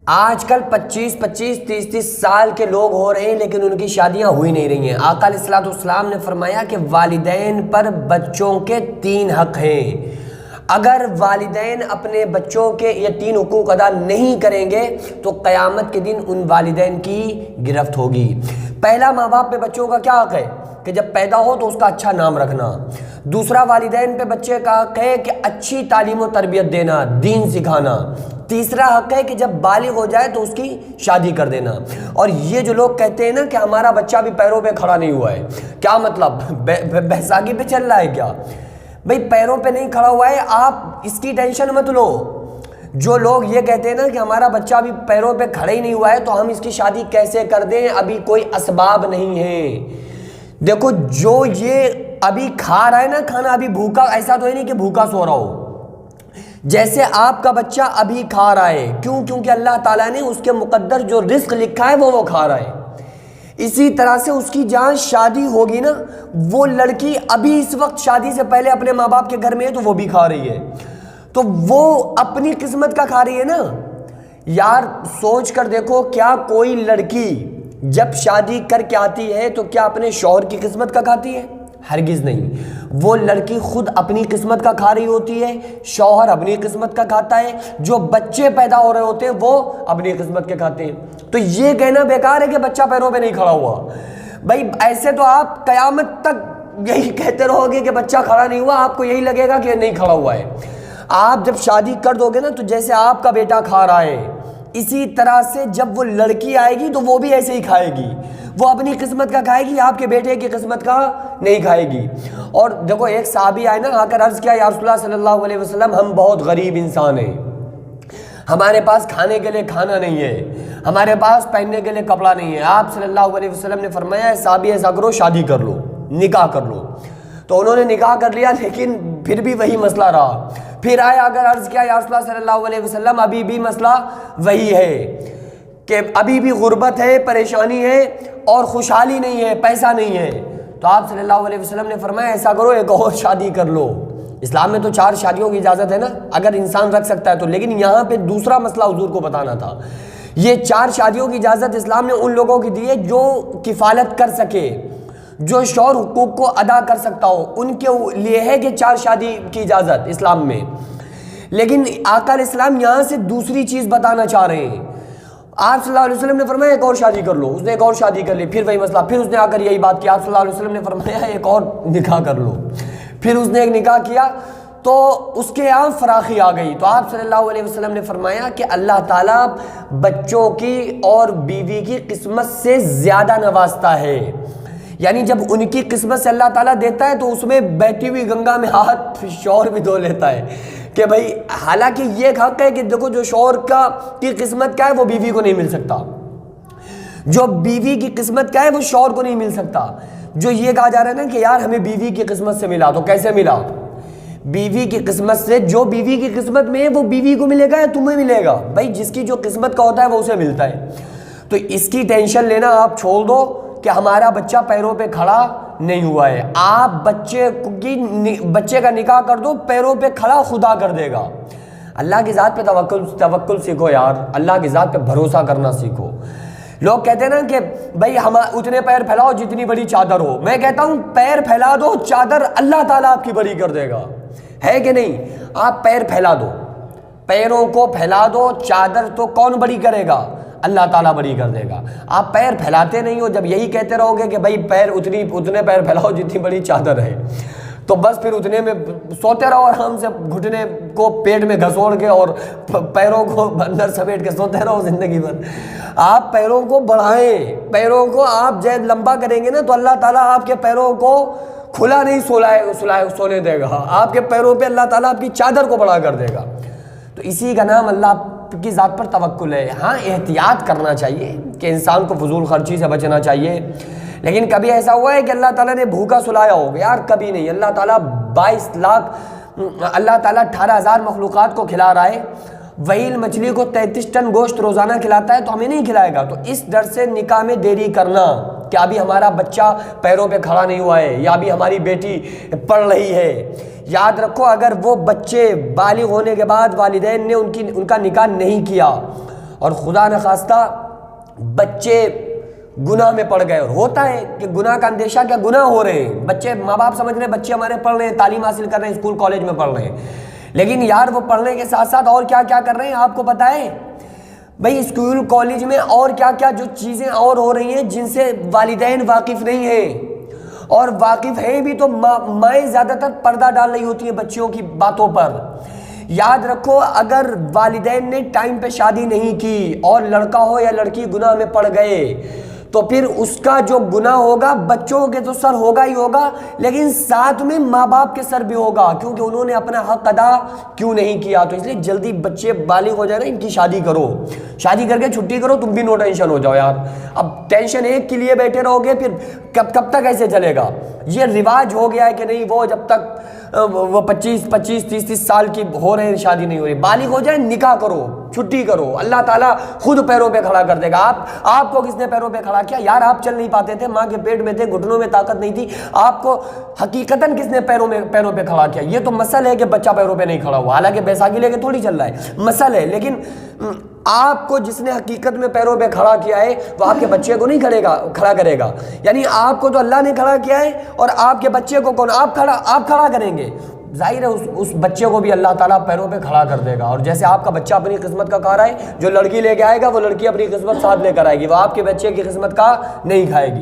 آج کل 25-25 30-30 سال کے لوگ ہو رہے ہیں لیکن ان کی شادیاں ہوئی نہیں رہی ہیں۔ آقا علیہ الصلوۃ والسلام نے فرمایا کہ والدین پر بچوں کے 3 حق ہیں۔ اگر والدین اپنے بچوں کے یہ 3 حقوق ادا نہیں کریں گے تو قیامت کے دن ان والدین کی گرفت ہوگی۔ پہلا، ماں باپ پہ بچوں کا کیا حق ہے کہ جب پیدا ہو تو اس کا اچھا نام رکھنا۔ دوسرا، والدین پہ بچے کا حق ہے کہ اچھی تعلیم و تربیت دینا، دین سکھانا۔ تیسرا حق ہے کہ جب بالغ ہو جائے تو اس کی شادی کر دینا۔ اور یہ جو لوگ کہتے ہیں نا کہ ہمارا بچہ بھی پیروں پہ کھڑا نہیں ہوا ہے، کیا مطلب بیساکھی پہ چل رہا ہے کیا؟ بھئی پیروں پہ نہیں کھڑا ہوا ہے، آپ اس کی ٹینشن مت لو۔ جو لوگ یہ کہتے ہیں نا کہ ہمارا بچہ بھی پیروں پہ کھڑا ہی نہیں ہوا ہے تو ہم اس کی شادی کیسے کر دیں، ابھی کوئی اسباب نہیں ہے۔ دیکھو، جو یہ ابھی کھا رہا ہے نا کھانا، ابھی بھوکا، ایسا تو ہی نہیں کہ بھوکا سو رہا ہو۔ جیسے آپ کا بچہ ابھی کھا رہا ہے، کیونکہ اللہ تعالیٰ نے اس کے مقدر جو رزق لکھا ہے وہ کھا رہا ہے۔ اسی طرح سے اس کی جہاں شادی ہوگی نا، وہ لڑکی ابھی اس وقت شادی سے پہلے اپنے ماں باپ کے گھر میں ہے تو وہ بھی کھا رہی ہے، تو وہ اپنی قسمت کا کھا رہی ہے نا۔ یار سوچ کر دیکھو، کیا کوئی لڑکی جب شادی کر کے آتی ہے تو کیا اپنے شوہر کی قسمت کا کھاتی ہے؟ ہرگز نہیں۔ وہ لڑکی خود اپنی قسمت کا کھا رہی ہوتی ہے، شوہر اپنی قسمت کا کھاتا ہے، جو بچے پیدا ہو رہے ہوتے ہیں وہ اپنی قسمت کے کھاتے ہیں۔ تو یہ کہنا بیکار ہے کہ بچہ پیروں پہ نہیں کھڑا ہوا۔ بھائی ایسے تو آپ قیامت تک یہی کہتے رہو گے کہ بچہ کھڑا نہیں ہوا، آپ کو یہی لگے گا کہ نہیں کھڑا ہوا ہے۔ آپ جب شادی کر دو گے نا تو جیسے آپ کا بیٹا کھا رہا ہے، اسی طرح سے جب وہ لڑکی آئے گی تو وہ بھی ایسے ہی کھائے گی، وہ اپنی قسمت کا کھائے گی، آپ کے بیٹے کی قسمت کا نہیں کھائے گی۔ اور دیکھو، ایک صحابی آئے نا، آ کر عرض کیا، یا رسول اللہ صلی اللہ علیہ وسلم، ہم بہت غریب انسان ہیں، ہمارے پاس کھانے کے لیے کھانا نہیں ہے، ہمارے پاس پہننے کے لیے کپڑا نہیں ہے۔ آپ صلی اللہ علیہ وسلم نے فرمایا، صحابی ایسا کرو، شادی کر لو، نکاح کر لو۔ تو انہوں نے نکاح کر لیا، لیکن پھر بھی وہی مسئلہ رہا۔ پھر آئے، اگر عرض کیا، یا رسول اللہ صلی اللہ علیہ وسلم، ابھی بھی مسئلہ وہی ہے کہ ابھی بھی غربت ہے، پریشانی ہے اور خوشحالی نہیں ہے، پیسہ نہیں ہے۔ تو آپ صلی اللہ علیہ وسلم نے فرمایا، ایسا کرو، ایک اور شادی کر لو۔ اسلام میں تو 4 شادیوں کی اجازت ہے نا، اگر انسان رکھ سکتا ہے تو، لیکن یہاں پہ دوسرا مسئلہ حضور کو بتانا تھا۔ یہ 4 شادیوں کی اجازت اسلام نے ان لوگوں کی دی ہے جو کفالت کر سکے، جو شوہر حقوق کو ادا کر سکتا ہو، ان کے لیے ہے کہ 4 شادی کی اجازت اسلام میں۔ لیکن آقا علیہ السلام یہاں سے دوسری چیز بتانا چاہ رہے ہیں۔ آپ صلی اللہ علیہ وسلم نے فرمایا، ایک اور شادی کر لو۔ اس نے ایک اور شادی کر لی، پھر وہی مسئلہ، پھر اس نے آ کر یہی بات کی۔ آپ صلی اللہ علیہ وسلم نے فرمایا، ایک اور نکاح کر لو۔ پھر اس نے ایک نکاح کیا تو اس کے یہاں فراخی آ گئی۔ تو آپ صلی اللہ علیہ وسلم نے فرمایا کہ اللہ تعالیٰ بچوں کی اور بیوی کی قسمت سے زیادہ نوازتا ہے، یعنی جب ان کی قسمت سے اللہ تعالیٰ دیتا ہے تو اس میں بہتی ہوئی گنگا میں ہاتھ شوہر بھی دھو لیتا ہے کہ بھائی، حالانکہ یہ حق ہے کہ دیکھو، جو شوہر کی قسمت کا ہے وہ بیوی کو نہیں مل سکتا، جو بیوی کی قسمت کا ہے وہ شوہر کو نہیں مل سکتا۔ جو یہ کہا جا رہا ہے نا کہ یار ہمیں بیوی کی قسمت سے ملا، تو کیسے ملا؟ بیوی کی قسمت سے، جو بیوی کی قسمت میں ہے وہ بیوی کو ملے گا یا تمہیں ملے گا؟ بھائی جس کی جو قسمت کا ہوتا ہے وہ اسے ملتا ہے۔ تو اس کی ٹینشن لینا آپ چھوڑ دو کہ ہمارا بچہ پیروں پہ کھڑا نہیں ہوا ہے۔ آپ بچے کا نکاح کر دو، پیروں پہ کھڑا خدا کر دے گا۔ اللہ کی ذات پہ توکل سیکھو یار، اللہ کی ذات پہ بھروسہ کرنا سیکھو۔ لوگ کہتے ہیں نا کہ بھائی ہم اتنے پیر پھیلاؤ جتنی بڑی چادر ہو۔ میں کہتا ہوں پیر پھیلا دو، چادر اللہ تعالیٰ آپ کی بڑی کر دے گا، ہے کہ نہیں؟ آپ پیر پھیلا دو، پیروں کو پھیلا دو، چادر تو کون بڑی کرے گا؟ اللہ تعالیٰ بڑی کر دے گا۔ آپ پیر پھیلاتے نہیں ہو، جب یہی کہتے رہو گے کہ بھائی اتنے پیر پھیلاؤ جتنی بڑی چادر ہے، تو بس پھر اتنے میں سوتے رہو آرام سے، گھٹنے کو پیٹ میں گھسوڑ کے اور پیروں کو اندر سمیٹ کے سوتے رہو زندگی بھر۔ آپ پیروں کو بڑھائیں، پیروں کو آپ جب لمبا کریں گے نا تو اللہ تعالیٰ آپ کے پیروں کو کھلا نہیں سونے دے گا، آپ کے پیروں پہ اللہ تعالیٰ آپ کی چادر کو بڑا کر دے گا۔ تو اسی کا نام اللہ کی ذات پر توکل ہے۔ ہاں، احتیاط کرنا چاہیے کہ انسان کو فضول خرچی سے بچنا چاہیے، لیکن کبھی ایسا ہوا ہے کہ اللہ تعالیٰ نے بھوکا سلایا ہو؟ یار کبھی نہیں۔ اللہ تعالیٰ 22 لاکھ، اللہ تعالیٰ 18,000 مخلوقات کو کھلا رہا ہے۔ وہیل مچھلی کو 33 ٹن گوشت روزانہ کھلاتا ہے، تو ہمیں نہیں کھلائے گا؟ تو اس ڈر سے نکاح میں دیری کرنا کہ ابھی ہمارا بچہ پیروں پہ کھڑا نہیں ہوا ہے یا ابھی ہماری بیٹی پڑھ رہی ہے۔ یاد رکھو، اگر وہ بچے بالغ ہونے کے بعد والدین نے ان کا نکاح نہیں کیا اور خدا نخواستہ بچے گناہ میں پڑ گئے، اور ہوتا ہے کہ گناہ کا اندیشہ کیا، گناہ ہو رہے ہیں بچے، ماں باپ سمجھ رہے ہیں بچے ہمارے پڑھ رہے ہیں، تعلیم حاصل کر رہے ہیں، اسکول کالج میں پڑھ رہے ہیں، لیکن یار وہ پڑھنے کے ساتھ ساتھ اور کیا کیا کر رہے ہیں آپ کو پتہ ہے؟ بھئی اسکول کالج میں اور کیا کیا جو چیزیں اور ہو رہی ہیں جن سے والدین واقف نہیں ہیں، اور واقف ہیں بھی تو مائیں زیادہ تر پردہ ڈال رہی ہوتی ہیں بچوں کی باتوں پر۔ یاد رکھو اگر والدین نے ٹائم پہ شادی نہیں کی اور لڑکا ہو یا لڑکی گناہ میں پڑ گئے تو پھر اس کا جو گناہ ہوگا بچوں کے تو سر ہوگا ہی ہوگا، لیکن ساتھ میں ماں باپ کے سر بھی ہوگا، کیونکہ انہوں نے اپنا حق ادا کیوں نہیں کیا۔ تو اس لیے جلدی بچے بالغ ہو جائے نا، ان کی شادی کرو، شادی کر کے چھٹی کرو، تم بھی نو ٹینشن ہو جاؤ یار۔ اب ٹینشن ایک کے لیے بیٹھے رہو گے پھر کب تک ایسے چلے گا؟ یہ رواج ہو گیا ہے کہ نہیں، وہ جب تک وہ 25-30 سال کی ہو رہے ہیں شادی نہیں ہو رہی، بالغ ہو جائے نکاح کرو، چھٹی کرو، اللہ تعالیٰ خود پیروں پہ کھڑا کر دے گا۔ آپ کو کس نے پیروں پہ کھڑا کیا یار؟ آپ چل نہیں پاتے تھے، ماں کے پیٹ میں تھے، گھٹنوں میں طاقت نہیں تھی، آپ کو حقیقتاً کس نے پیروں پہ کھڑا کیا؟ یہ تو مسئلہ ہے کہ بچہ پیروں پہ نہیں کھڑا ہوا، حالانکہ بیساکھی لے کے تھوڑی چل رہا ہے، مسئلہ ہے، لیکن آپ کو جس نے حقیقت میں پیروں پہ کھڑا کیا ہے وہ آپ کے بچے کو نہیں کھڑا کرے گا، یعنی آپ کو تو اللہ نے کھڑا کیا ہے اور آپ کے بچے کو کون؟ آپ کھڑا کریں گے، ظاہر ہے اس بچے کو بھی اللہ تعالیٰ پیروں پہ کھڑا کر دے گا۔ اور جیسے آپ کا بچہ اپنی قسمت کا کھا رہا ہے، جو لڑکی لے کے آئے گا وہ لڑکی اپنی قسمت ساتھ لے کر آئے گی، وہ آپ کے بچے کی قسمت کا نہیں کھائے گی۔